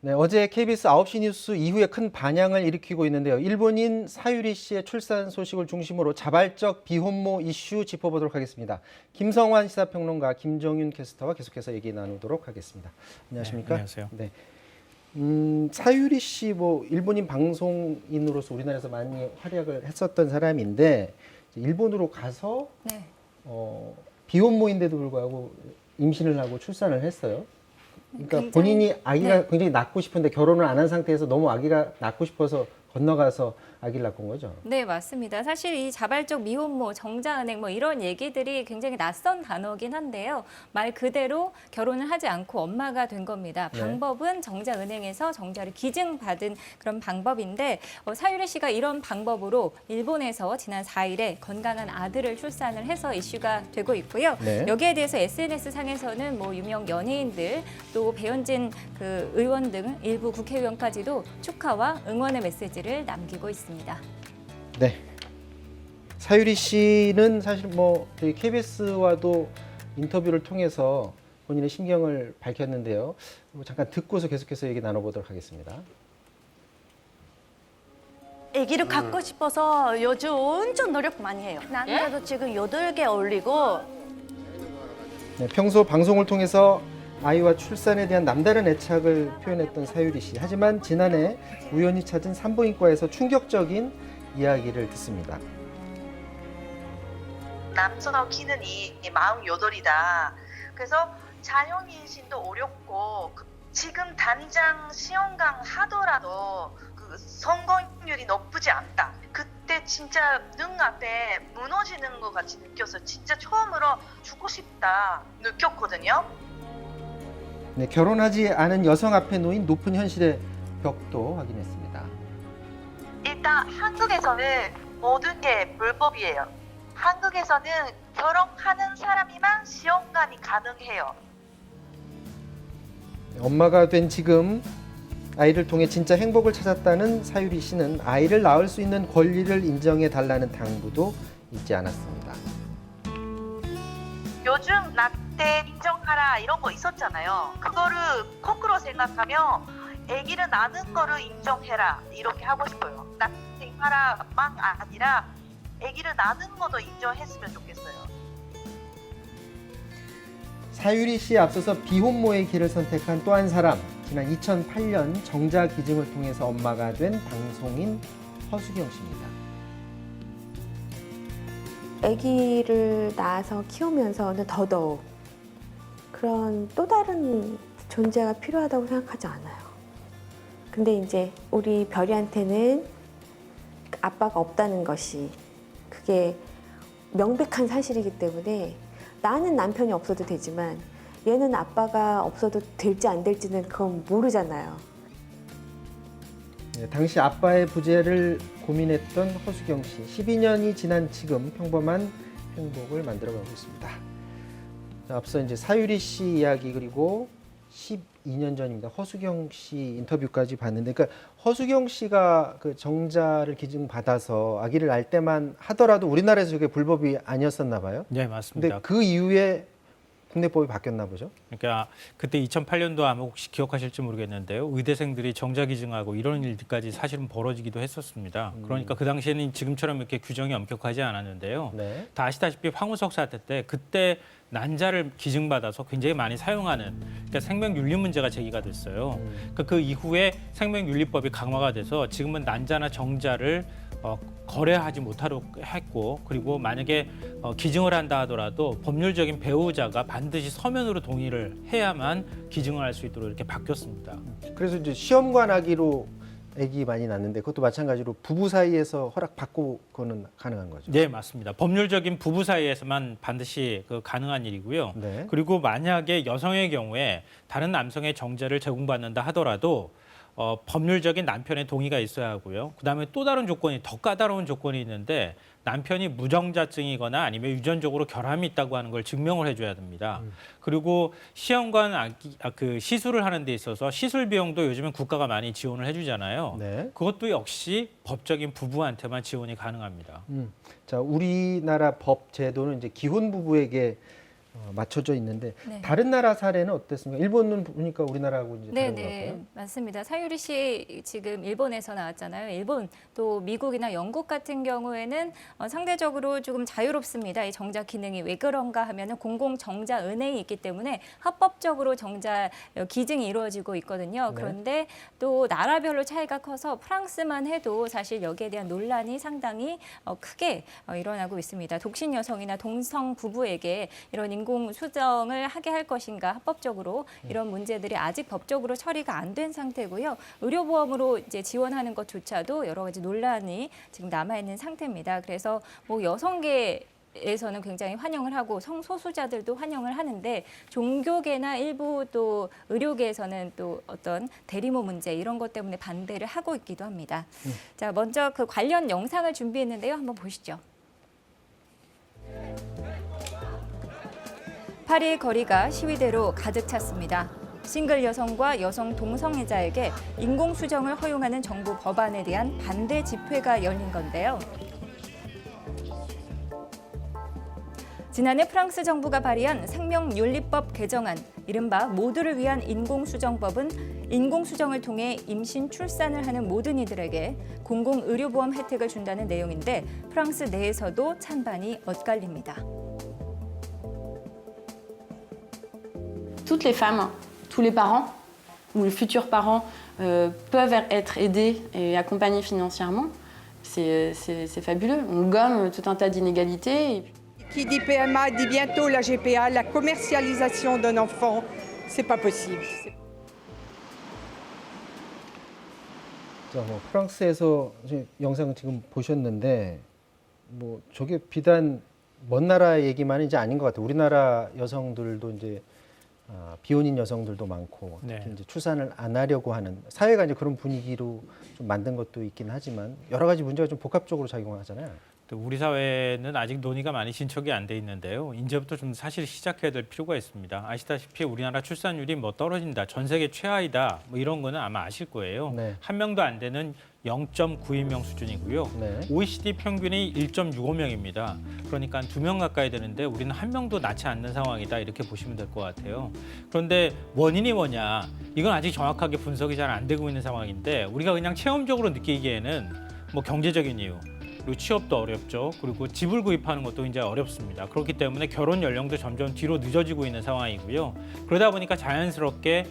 네, 어제 KBS 9시 뉴스 이후에 큰 반향을 일으키고 있는데요. 일본인 사유리 씨의 출산 소식을 중심으로 자발적 비혼모 이슈 짚어보도록 하겠습니다. 김성환 시사평론가, 김정윤 캐스터와 계속해서 얘기 나누도록 하겠습니다. 안녕하십니까? 네, 안녕하세요. 네. 사유리 씨 일본인 방송인으로서 우리나라에서 많이 활약을 했었던 사람인데 일본으로 가서 네. 비혼모인데도 불구하고 임신을 하고 출산을 했어요. 그러니까 본인이 아기가 굉장히 낳고 싶은데 결혼을 안 한 상태에서 너무 아기가 낳고 싶어서 건너가서 아기를 낳은 거죠. 네, 맞습니다. 사실 이 자발적 미혼모, 정자은행 이런 얘기들이 굉장히 낯선 단어긴 한데요. 말 그대로 결혼을 하지 않고 엄마가 된 겁니다. 네. 방법은 정자은행에서 정자를 기증받은 그런 방법인데 사유리 씨가 이런 방법으로 일본에서 지난 4일에 건강한 아들을 출산을 해서 이슈가 되고 있고요. 네. 여기에 대해서 SNS 상에서는 유명 연예인들 또 배현진 의원 등 일부 국회의원까지도 축하와 응원의 메시지를 남기고 있습니다. 네. 사유리 씨는 사실 저희 KBS와도 인터뷰를 통해서 본인의 심경을 밝혔는데요. 잠깐 듣고서 계속해서 얘기 나눠보도록 하겠습니다. 아기를 갖고 싶어서 요즘 엄청 노력 많이 해요. 남자도 지금 8개 올리고 네, 평소 방송을 통해서 아이와 출산에 대한 남다른 애착을 표현했던 사유리 씨. 하지만 지난해 우연히 찾은 산부인과에서 충격적인 이야기를 듣습니다. 남성의 기능이 48이다. 그래서 자연인신도 어렵고 지금 당장 시험관 하더라도 그 성공률이 높지 않다. 그때 진짜 눈앞에 무너지는 것 같이 느껴서 진짜 처음으로 죽고 싶다 느꼈거든요. 네, 결혼하지 않은 여성 앞에 놓인 높은 현실의 벽도 확인했습니다. 일단 한국에서는 모든 게 불법이에요. 한국에서는 결혼하는 사람이만 시험관이 가능해요. 엄마가 된 지금 아이를 통해 진짜 행복을 찾았다는 사유리 씨는 아이를 낳을 수 있는 권리를 인정해 달라는 당부도 잊지 않았습니다. 요즘 낙태 인정하라 이런 거 있었잖아요. 그거를 거꾸로 생각하면 아기를 낳는 거를 인정해라 이렇게 하고 싶어요. 낙태하라만 아니라 아기를 낳는 것도 인정했으면 좋겠어요. 사유리 씨에 앞서서 비혼모의 길을 선택한 또 한 사람, 지난 2008년 정자 기증을 통해서 엄마가 된 방송인 허수경 씨입니다. 아기를 낳아서 키우면서는 더더욱 그런 또 다른 존재가 필요하다고 생각하지 않아요. 근데 이제 우리 별이한테는 아빠가 없다는 것이 그게 명백한 사실이기 때문에 나는 남편이 없어도 되지만 얘는 아빠가 없어도 될지 안 될지는 그건 모르잖아요. 네, 당시 아빠의 부재를 고민했던 허수경 씨, 12년이 지난 지금 평범한 행복을 만들어가고 있습니다. 자, 앞서 이제 사유리 씨 이야기 그리고 12년 전입니다. 허수경 씨 인터뷰까지 봤는데, 그러니까 허수경 씨가 그 정자를 기증받아서 아기를 낳을 때만 하더라도 우리나라에서 그게 불법이 아니었었나 봐요. 네, 맞습니다. 근데 그 이후에 국내법이 바뀌었나 보죠. 그러니까 그때 2008년도 아마 혹시 기억하실지 모르겠는데요. 의대생들이 정자 기증하고 이런 일들까지 사실은 벌어지기도 했었습니다. 그러니까 그 당시에는 지금처럼 이렇게 규정이 엄격하지 않았는데요. 네. 다 아시다시피 황우석 사태 때 그때 난자를 기증받아서 굉장히 많이 사용하는 그러니까 생명윤리 문제가 제기가 됐어요. 그러니까 그 이후에 생명윤리법이 강화가 돼서 지금은 난자나 정자를 거래하지 못하도록 했고, 그리고 만약에 기증을 한다 하더라도 법률적인 배우자가 반드시 서면으로 동의를 해야만 기증을 할 수 있도록 이렇게 바뀌었습니다. 그래서 이제 시험관 아기로 아기 많이 낳는데 그것도 마찬가지로 부부 사이에서 허락받고 그거는 가능한 거죠. 네, 맞습니다. 법률적인 부부 사이에서만 반드시 가능한 일이고요. 네. 그리고 만약에 여성의 경우에 다른 남성의 정자를 제공받는다 하더라도 법률적인 남편의 동의가 있어야 하고요. 그다음에 또 다른 조건이 더 까다로운 조건이 있는데 남편이 무정자증이거나 아니면 유전적으로 결함이 있다고 하는 걸 증명을 해줘야 됩니다. 그리고 시험관 시술을 하는 데 있어서 시술 비용도 요즘엔 국가가 많이 지원을 해주잖아요. 네. 그것도 역시 법적인 부부한테만 지원이 가능합니다. 자, 우리나라 법 제도는 이제 기혼 부부에게 맞춰져 있는데 네. 다른 나라 사례는 어땠습니까? 일본은 보니까 우리나라하고 이제 다른 것 네, 같고요. 맞습니다. 사유리 씨 지금 일본에서 나왔잖아요. 일본 또 미국이나 영국 같은 경우에는 상대적으로 조금 자유롭습니다. 이 정자 기능이 왜 그런가 하면은 공공 정자 은행이 있기 때문에 합법적으로 정자 기증이 이루어지고 있거든요. 네. 그런데 또 나라별로 차이가 커서 프랑스만 해도 사실 여기에 대한 논란이 상당히 크게 일어나고 있습니다. 독신 여성이나 동성 부부에게 이런 인공 수정을 하게 할 것인가 합법적으로 이런 문제들이 아직 법적으로 처리가 안 된 상태고요. 의료보험으로 이제 지원하는 것조차도 여러 가지 논란이 지금 남아 있는 상태입니다. 그래서 뭐 여성계에서는 굉장히 환영을 하고 성소수자들도 환영을 하는데 종교계나 일부 또 의료계에서는 또 어떤 대리모 문제 이런 것 때문에 반대를 하고 있기도 합니다. 자, 먼저 그 관련 영상을 준비했는데요. 한번 보시죠. 파리의 거리가 시위대로 가득 찼습니다. 싱글 여성과 여성 동성애자에게 인공수정을 허용하는 정부 법안에 대한 반대 집회가 열린 건데요. 지난해 프랑스 정부가 발의한 생명윤리법 개정안, 이른바 모두를 위한 인공수정법은 인공수정을 통해 임신, 출산을 하는 모든 이들에게 공공의료보험 혜택을 준다는 내용인데 프랑스 내에서도 찬반이 엇갈립니다. Toutes les femmes, tous les parents ou les futurs parents peuvent être aidés et accompagnés financièrement. C'est fabuleux. On gomme tout un tas d'inégalités. Et puis... Qui dit PMA dit bientôt la GPA, la commercialisation d'un enfant, c'est pas possible. 자, 뭐 프랑스에서 이제 영상 지금 보셨는데 뭐 저게 비단 먼 나라 얘기만 이제 아닌 것 같아요. 우리나라 여성들도 이제 비혼인 여성들도 많고 네. 특히 이제 출산을 안 하려고 하는 사회가 이제 그런 분위기로 좀 만든 것도 있긴 하지만 여러 가지 문제가 좀 복합적으로 작용하잖아요. 또 우리 사회는 아직 논의가 많이 진척이 안 돼 있는데요. 이제부터 좀 사실 시작해야 될 필요가 있습니다. 아시다시피 우리나라 출산율이 뭐 떨어진다, 전 세계 최하이다, 뭐 이런 거는 아마 아실 거예요. 네. 한 명도 안 되는 0.92명 수준이고요. 네. OECD 평균이 1.65명입니다. 그러니까 한 2명 가까이 되는데 우리는 한 명도 낳지 않는 상황이다 이렇게 보시면 될 것 같아요. 그런데 원인이 뭐냐? 이건 아직 정확하게 분석이 잘 안 되고 있는 상황인데 우리가 그냥 체험적으로 느끼기에는 뭐 경제적인 이유, 그리고 취업도 어렵죠. 그리고 집을 구입하는 것도 이제 어렵습니다. 그렇기 때문에 결혼 연령도 점점 뒤로 늦어지고 있는 상황이고요. 그러다 보니까 자연스럽게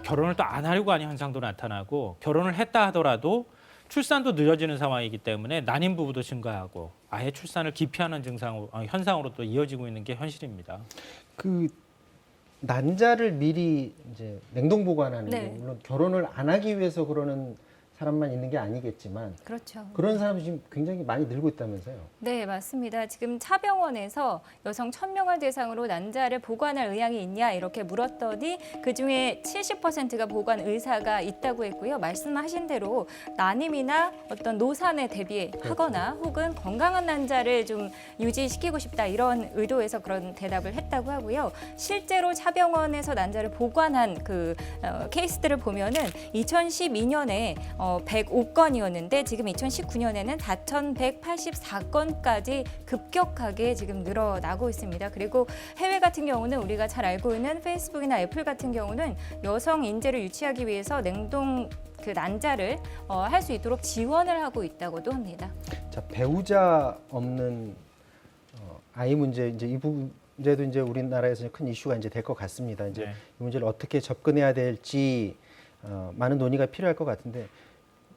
결혼을 또 안 하려고 하는 현상도 나타나고 결혼을 했다 하더라도 출산도 늦어지는 상황이기 때문에 난임 부부도 증가하고 아예 출산을 기피하는 현상으로 또 이어지고 있는 게 현실입니다. 그 난자를 미리 이제 냉동 보관하는 게 네. 물론 결혼을 안 하기 위해서 그러는 사람만 있는 게 아니겠지만 그렇죠. 그런 사람이 지금 굉장히 많이 늘고 있다면서요. 네, 맞습니다. 지금 차병원에서 여성 1,000명을 대상으로 난자를 보관할 의향이 있냐 이렇게 물었더니 그중에 70%가 보관 의사가 있다고 했고요. 말씀하신 대로 난임이나 어떤 노산에 대비하거나 혹은 건강한 난자를 좀 유지시키고 싶다 이런 의도에서 그런 대답을 했다고 하고요. 실제로 차병원에서 난자를 보관한 그 케이스들을 보면은 2012년에 105건이었는데 지금 2019년에는 4,184건까지 급격하게 지금 늘어나고 있습니다. 그리고 해외 같은 경우는 우리가 잘 알고 있는 페이스북이나 애플 같은 경우는 여성 인재를 유치하기 위해서 냉동 그 난자를 할 수 있도록 지원을 하고 있다고도 합니다. 자, 배우자 없는 아이 문제 이제 이 문제도 이제 우리나라에서 큰 이슈가 이제 될 것 같습니다. 이제 네. 이 문제를 어떻게 접근해야 될지 많은 논의가 필요할 것 같은데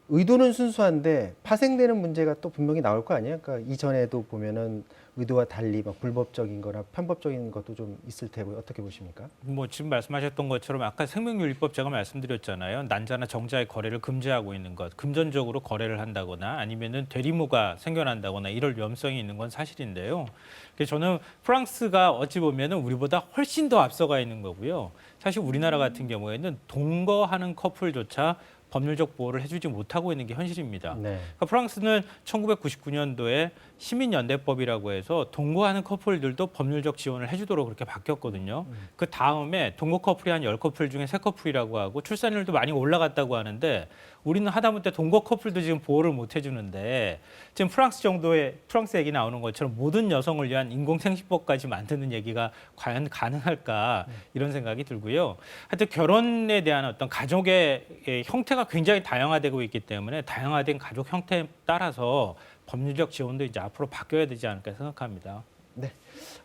의도는 순수한데 파생되는 문제가 또 분명히 나올 거 아니에요? 그러니까 이전에도 보면은 의도와 달리 막 불법적인 거나 편법적인 것도 좀 있을 테고 어떻게 보십니까? 뭐 지금 말씀하셨던 것처럼 아까 생명윤리법 제가 말씀드렸잖아요. 난자나 정자의 거래를 금지하고 있는 것, 금전적으로 거래를 한다거나 아니면은 대리모가 생겨난다거나 이럴 위험성이 있는 건 사실인데요. 그래서 저는 프랑스가 어찌 보면은 우리보다 훨씬 더 앞서가 있는 거고요. 사실 우리나라 같은 경우에는 동거하는 커플조차 법률적 보호를 해주지 못하고 있는 게 현실입니다. 네. 그러니까 프랑스는 1999년도에 시민연대법이라고 해서 동거하는 커플들도 법률적 지원을 해주도록 그렇게 바뀌었거든요. 그 다음에 동거 커플이 한 10커플 중에 3커플이라고 하고 출산율도 많이 올라갔다고 하는데 우리는 하다못해 동거 커플도 지금 보호를 못 해주는데 지금 프랑스 얘기 나오는 것처럼 모든 여성을 위한 인공생식법까지 만드는 얘기가 과연 가능할까 이런 생각이 들고요. 하여튼 결혼에 대한 어떤 가족의 형태가 굉장히 다양화되고 있기 때문에 다양화된 가족 형태에 따라서 법률적 지원도 이제 앞으로 바뀌어야 되지 않을까 생각합니다. 네,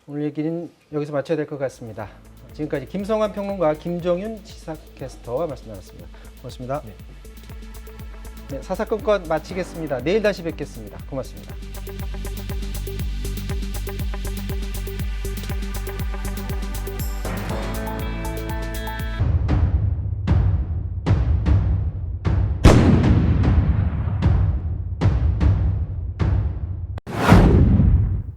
오늘 얘기는 여기서 마쳐야 될 것 같습니다. 지금까지 김성환 평론가, 김정윤 시사캐스터와 말씀 나눴습니다. 고맙습니다. 네, 사사건건 마치겠습니다. 내일 다시 뵙겠습니다. 고맙습니다.